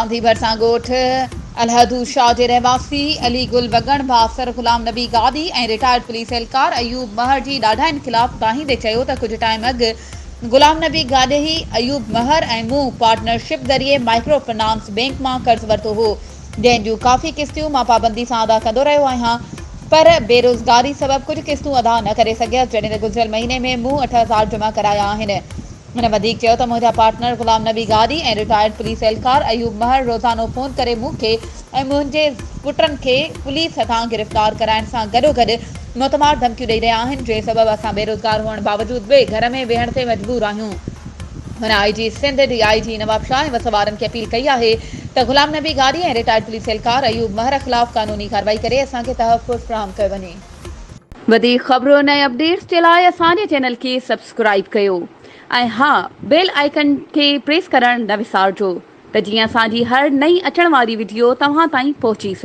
गांधी भरसां ॻोठ अलहदू शाह जे रहवासी अली गुल वगण भासर गुलाम नबी गादी ऐं रिटायर्ड पुलिस एहलकार अयूब महर जी ॾाढाइनि ख़िलाफ़ ताहीदे चयो त कुझु टाइम अॻु गुलाम नबी गादेही अयूब महर ऐं मूं पार्टनरशिप ज़रिए माइक्रो फाइनेंस बैंक मां कर्ज़ वरितो हो, जंहिं जूं काफ़ी किस्तियूं मां पाबंदी सां अदा कंदो रहियो आहियां, पर बेरोज़गारी सबबि कुझु किस्तूं अदा न करे सघियसि। जॾहिं त गुज़िरियल महीने में मूं 8,000 जमा कराया आहिनि। हुन वधीक चयो त मुंहिंजा पार्टनर गुलाम नबी गादी ऐं रिटायर्ड पुलिस एहलकार अयूब महर रोज़ानो फ़ोन करे मूंखे ऐं मुंहिंजे पुटनि खे पुलिस हथां गिरफ़्तार कराइण सां गॾोगॾु मुतमार धमकियूं ॾेई रहिया आहिनि, जंहिं सबबि असां बेरोज़गार हुअण बावजूदि बि घर में वेहण ते मजबूर आहियूं। हुन IG सिंध DIG नवाब शाह ऐं वसवारनि खे अपील कई आहे त गुलाम नबी गादी ऐं रिटायर्ड पुलिस एहलकार अयूब महर ख़िलाफ़ कानूनी कार्रवाई करे असांखे तहफ़्फ़ुज़ फ़राहम कयो वञे। वधीक ख़बरूं ऐं अपडेट्स जे लाइ असांजे चैनल खे सब्सक्राइब कयो ऐं हा, बेल आइकन खे प्रेस करणु न विसारिजो त जीअं असांजी हर नई अचण वारी वीडियो तव्हां ताईं पहुची सघे।